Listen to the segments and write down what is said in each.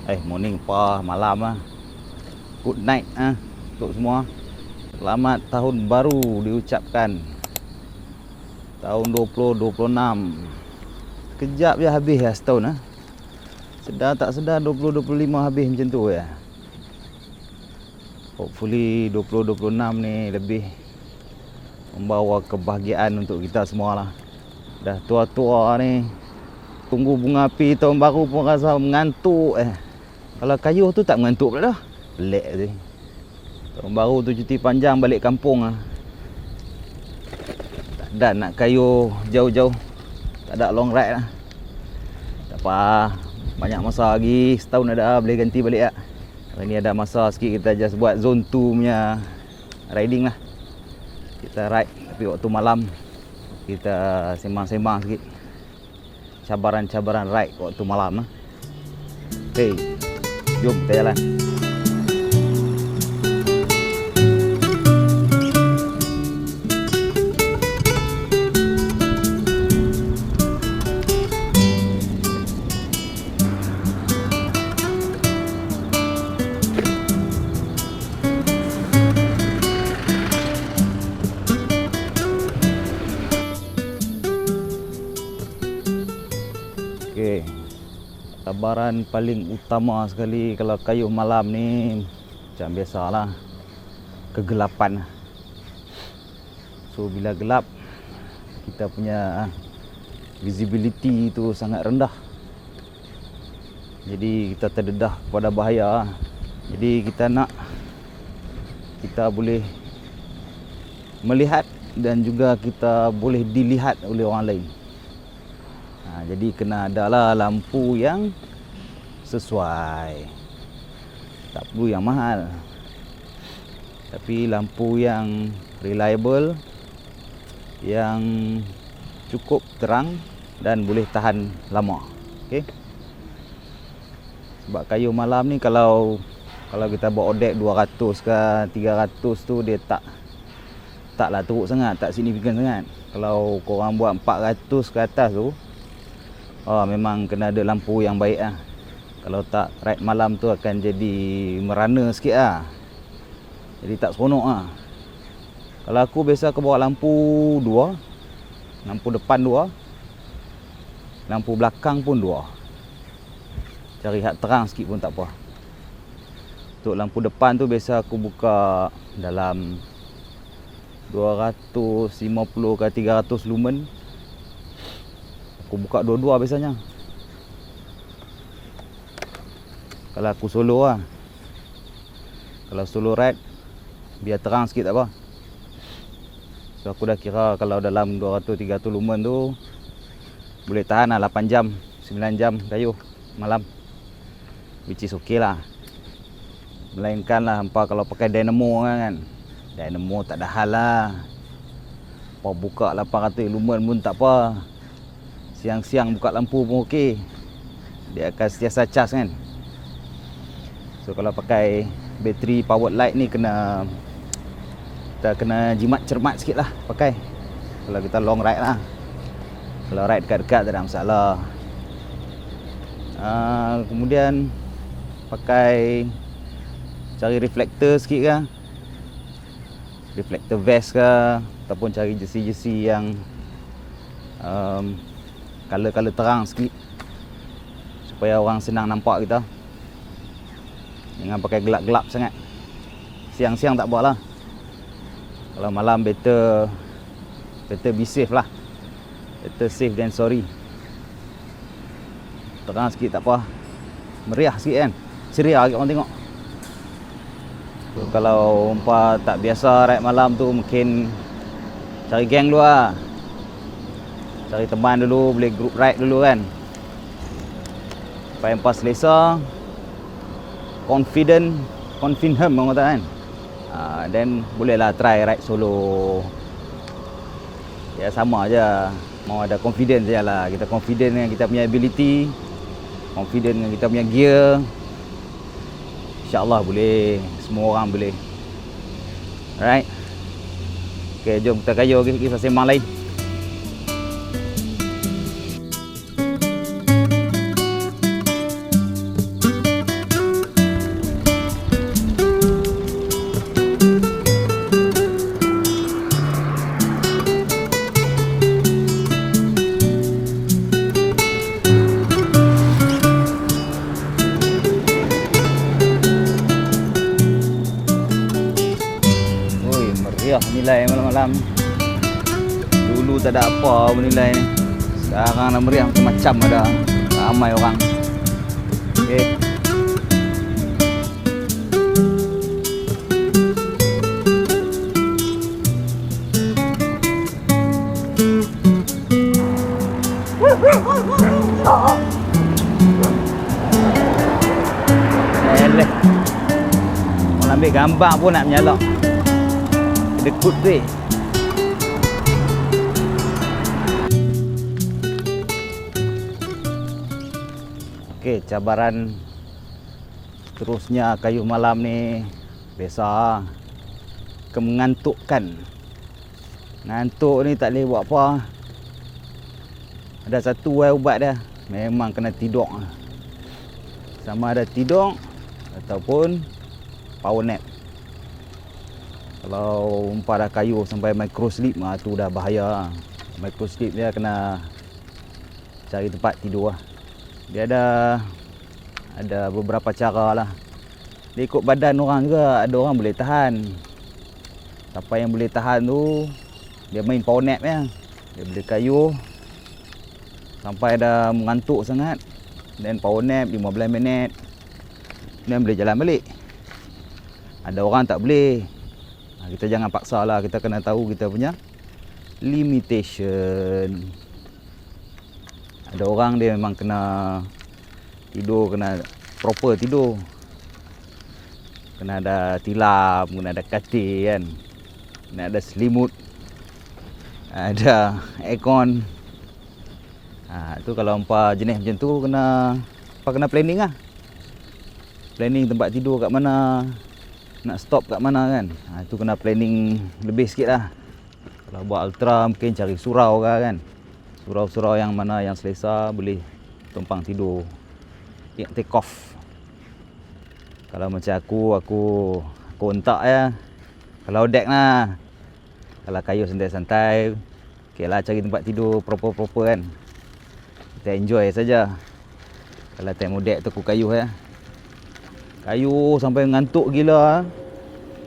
Morning pa, malam lah. Good night untuk semua. Selamat tahun baru diucapkan. Tahun 2026. Sekejap je habis lah setahun . Sedar tak sedar 2025 habis macam tu ya. Hopefully 2026 ni lebih membawa kebahagiaan untuk kita semua lah. Dah tua-tua ni, tunggu bunga api tahun baru pun rasa mengantuk Kalau kayuh tu tak mengantuk pula dah. Pelik je. Tahun baru tu cuti panjang balik kampung Tak ada nak kayuh jauh-jauh. Tak ada long ride lah. Tak apa. Banyak masa lagi. Setahun ada boleh ganti balik . Hari ni ada masa sikit kita just buat zone 2 punya riding lah. Kita ride tapi waktu malam. Kita sembang-sembang sikit. Cabaran-cabaran ride waktu malam . Okay. Jom kita jalan. Okay. Cabaran paling utama sekali kalau kayuh malam ni macam biasalah, kegelapan. So bila gelap, kita punya visibility tu sangat rendah. Jadi kita terdedah kepada bahaya. Jadi kita boleh melihat dan juga kita boleh dilihat oleh orang lain. Jadi kena adalah lampu yang sesuai. Tak perlu yang mahal, tapi lampu yang reliable, yang cukup terang dan boleh tahan lama. Okey. Sebab kayuh malam ni kalau kita bawa odek 200 ke 300 tu dia taklah teruk sangat, tak signifikan sangat. Kalau korang buat 400 ke atas tu, memang kena ada lampu yang baik . Kalau tak, ride malam tu akan jadi merana sikit . Jadi tak seronok . Kalau aku biasa aku bawa lampu 2, lampu depan 2, lampu belakang pun 2. Cari hak terang sikit pun tak apa. Untuk lampu depan tu biasa aku buka dalam 250 ke 300 lumen. Aku buka dua-dua biasanya. Kalau aku solo Kalau solo ride, biar terang sikit tak apa. So aku dah kira kalau dalam 200-300 lumen tu boleh tahan lah 8 jam, 9 jam kayuh malam. Which is okay lah. Melainkan lah hampa kalau pakai dynamo kan. Dynamo tak ada hal lah. Hampa buka 800 lumen pun tak apa. Siang-siang buka lampu pun okey. Dia akan sentiasa cas kan. So kalau pakai bateri powered light ni kita kena jimat cermat sikit lah pakai. Kalau kita long ride lah. Kalau ride dekat-dekat tak ada masalah. Kemudian pakai cari reflektor sikit ke. Reflektor vest ke. Ataupun cari jersey-jersey yang color-color terang sikit supaya orang senang nampak kita. Jangan pakai gelap-gelap sangat. Siang-siang tak apa lah. Kalau malam better be safe lah. Better safe than sorry. Terang sikit tak apa. Meriah sikit kan. Ceria orang tengok. So, kalau umpah tak biasa ride malam tu, mungkin cari geng dulu lah. Cari teman dulu, boleh group ride dulu kan. Supaya empat selesa, confident orang kata kan. Then bolehlah try ride solo. Ya sama aja. Mau ada confidence je lah. Kita confident dengan kita punya ability, confident dengan kita punya gear. InsyaAllah boleh. Semua orang boleh. Alright. Okay, jom kita kayuh kisah sembang lain. meriah menilai malam-malam. Dulu tak ada apa menilai ni. Sekarang dah meriah macam-macam ada. Ramai orang. Okey. Eleh. Mau ambil gambar pun nak menyalak. Dekut tu. Okey, cabaran terusnya kayuh malam ni biasa mengantukkan. Ngantuk ni tak boleh buat apa. Ada satu ubat dia, memang kena tidur. Sama ada tidur ataupun power nap. Kalau umpah dah kayuh sampai micro sleep, tu dah bahaya. Micro sleep dia kena cari tempat tidur lah. Dia ada beberapa cara lah. Dia ikut badan orang juga, ada orang boleh tahan. Siapa yang boleh tahan tu, dia main power nap ya. Dia boleh kayuh sampai dah mengantuk sangat. Dan power nap 15 minit. Kemudian boleh jalan balik. Ada orang tak boleh. Kita jangan paksa lah, kita kena tahu kita punya limitation. Ada orang dia memang kena tidur, kena proper tidur. Kena ada tilam, kena ada katil kan. Kena ada selimut. Ada aircon. Tu kalau umpah jenis macam tu kena planning lah. Planning tempat tidur kat mana, nak stop kat mana kan. Itu kena planning lebih sikit lah. Kalau buat ultra mungkin cari surau kan. Surau-surau yang mana yang selesa boleh tumpang tidur. Take off. Kalau macam aku entak ya. Kalau deck lah. Kalau kayu santai-santai, okey lah cari tempat tidur proper-proper kan. Kita enjoy saja. Kalau time deck tu aku kayuh ya. Kayuh sampai ngantuk gila.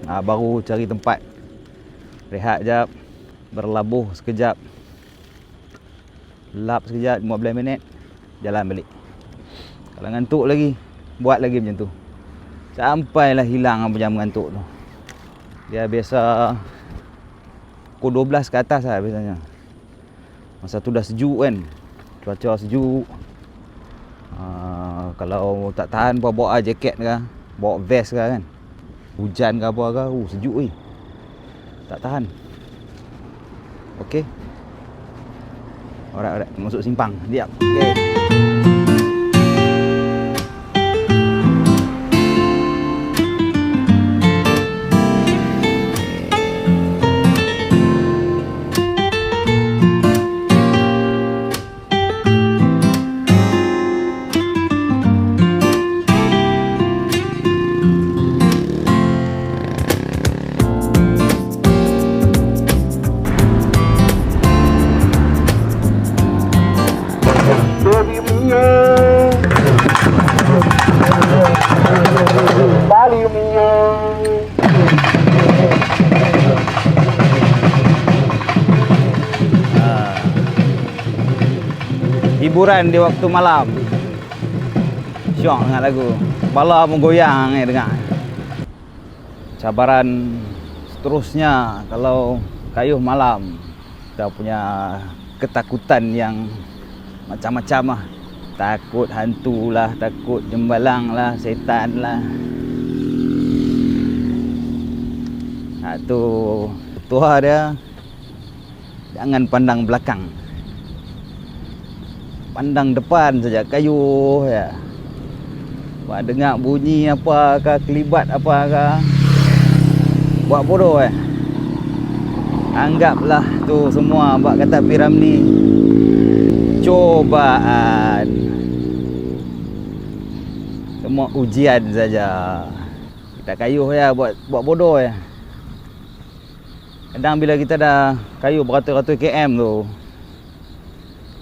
Baru cari tempat rehat jap, berlabuh sekejap. Lap sekejap 15 minit, jalan balik. Kalau ngantuk lagi, buat lagi macam tu. Sampailah hilang apa jam ngantuk tu. Dia biasa pukul 12 ke atas lah biasanya. Masa tu dah sejuk kan. Cuaca sejuk. Kalau tak tahan bawa jaket ke, bawa vest ke kan. Hujan ke apa ke, sejuk weh. Tak tahan. Okey. Alright, masuk simpang. Diam. Okey. Hiburan di waktu malam. Syok dengan lagu. Kepala pun goyang dengar. Cabaran seterusnya kalau kayuh malam, kita punya ketakutan yang macam-macam lah. Takut hantu lah, takut jembalang lah, setan lah. Tu tua dia, jangan pandang belakang. Pandang depan saja, kayuh ya. Buat dengar bunyi apa ke, kelibat apa ke, buat bodoh Anggaplah tu semua buat kata Piramli cobaan. Semua ujian saja. Kita kayuh ya, buat bodoh Kadang bila kita dah kayuh beratus-ratus km tu,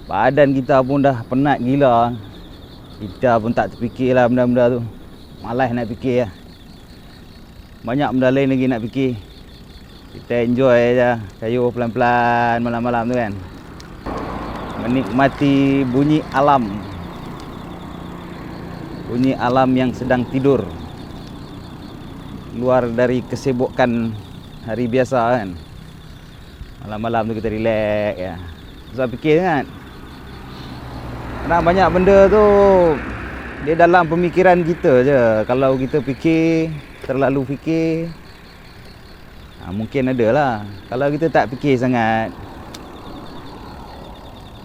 badan kita pun dah penat gila. Kita pun tak terfikirlah benda-benda tu. Malas nak fikir Banyak benda lain lagi nak fikir. Kita enjoy je kayuh pelan-pelan malam-malam tu kan. Menikmati bunyi alam. Bunyi alam yang sedang tidur. Luar dari kesibukan hari biasa kan. Malam-malam tu kita relax ya. Sebab fikir kan. Karena banyak benda tu dia dalam pemikiran kita je. Kalau kita fikir, terlalu fikir, mungkin ada lah. Kalau kita tak fikir sangat,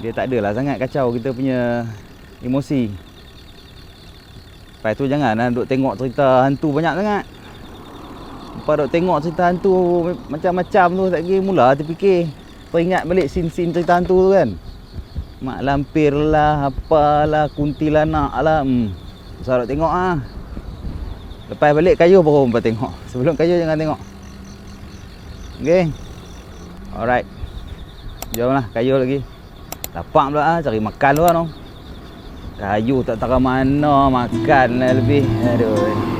dia tak adalah sangat kacau kita punya emosi. Lepas tu janganlah duk tengok cerita hantu banyak sangat. Lepas duk tengok cerita hantu macam-macam tu, tak kira mula terfikir, teringat balik scene-scene cerita hantu tu kan. Mak lampir lah, apalah, kuntilanak lah. Usah duk tengok lah. Lepas balik kayu baru nampak tengok. Sebelum kayu jangan tengok. Okay. Alright. Jomlah kayu lagi. Lapar pula lah, cari makan luar tu. Kayu tak tahu mana, makan lah lebih. Aduh.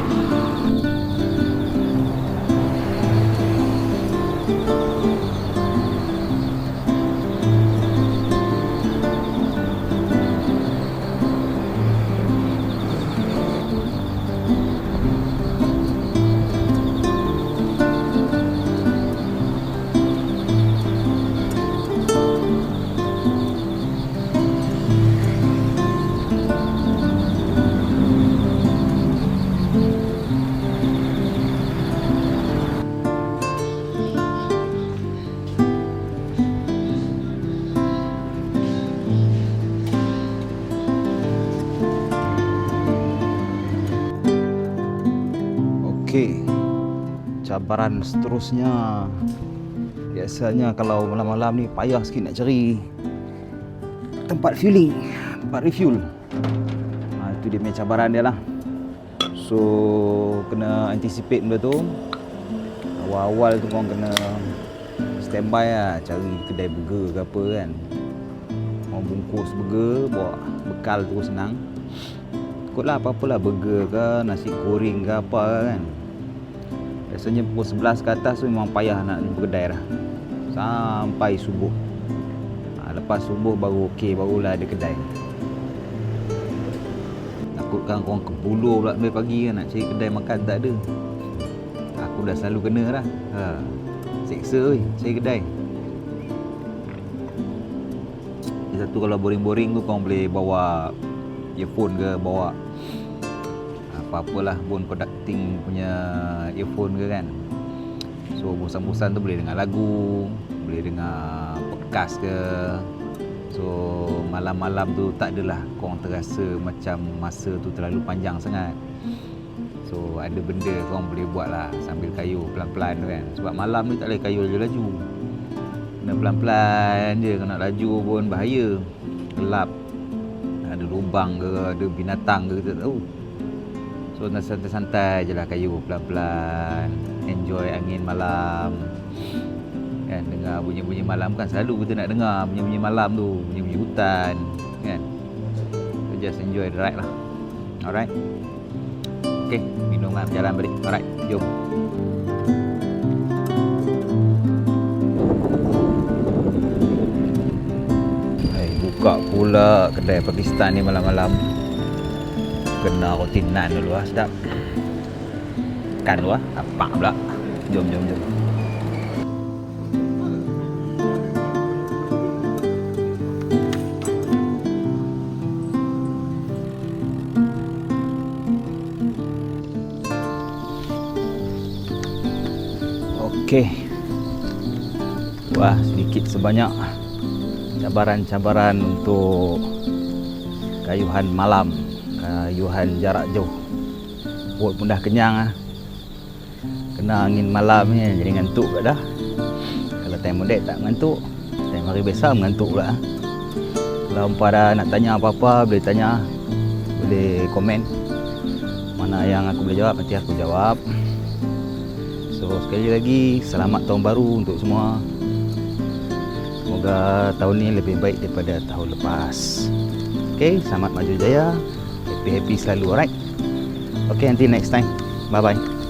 Okey, cabaran seterusnya. Biasanya kalau malam-malam ni payah sikit nak cari tempat fueling, tempat refuel. Itu dia punya cabaran dia lah. So kena anticipate benda tu. Awal-awal tu korang kena standby lah, cari kedai burger ke apa kan. Mau bungkus burger, bawa bekal tu senang. Ikutlah apa-apalah, burger ke, nasi goreng ke apa kan. Biasanya pukul 11 ke atas tu memang payah nak jumpa kedai dah. Sampai subuh. Lepas subuh baru okey, barulah ada kedai. Takutkan korang kebuluh pula sampai pagi kan, nak cari kedai makan tak ada. Aku dah selalu kena dah. Seksa weh, cari kedai. Satu kalau boring-boring tu korang boleh bawa earphone ke, bawa apa-apalah bone conducting punya earphone ke kan. So bosan-bosan tu boleh dengar lagu, boleh dengar podcast ke. So malam-malam tu tak adalah korang terasa macam masa tu terlalu panjang sangat. So ada benda korang boleh buat lah sambil kayu pelan-pelan tu kan. Sebab malam ni tak boleh kayu laju-laju, kena pelan-pelan je. Kalau nak laju pun bahaya, gelap, ada lubang ke, ada binatang ke, kita tak tahu. So nak santai-santai je lah kayu pelan-pelan. Enjoy angin malam kan, dengar bunyi-bunyi malam kan. Selalu kita nak dengar bunyi-bunyi malam tu, bunyi-bunyi hutan kan. So just enjoy the ride lah. Alright. Okay, minum kan, jalan balik. Alright, jom. Buka pula kedai Pakistan ni malam-malam. Kena rotinan dulu lah, sedap. Makan dulu lah, apa pula. Jom. Okey. Wah, sedikit sebanyak cabaran-cabaran untuk kayuhan malam, kayuhan jarak jauh. Perut pun dah kenyang lah. Kena angin malam ni jadi ngantuk pula dah. Kalau time mudik tak mengantuk, time hari biasa mengantuk pula. Kalau pada nak tanya apa-apa boleh tanya, boleh komen. Mana yang aku boleh jawab nanti aku jawab. So sekali lagi selamat tahun baru untuk semua. Semoga tahun ni lebih baik daripada tahun lepas. Okay, selamat maju jaya. Happy-happy selalu, alright? Okay, until next time. Bye-bye.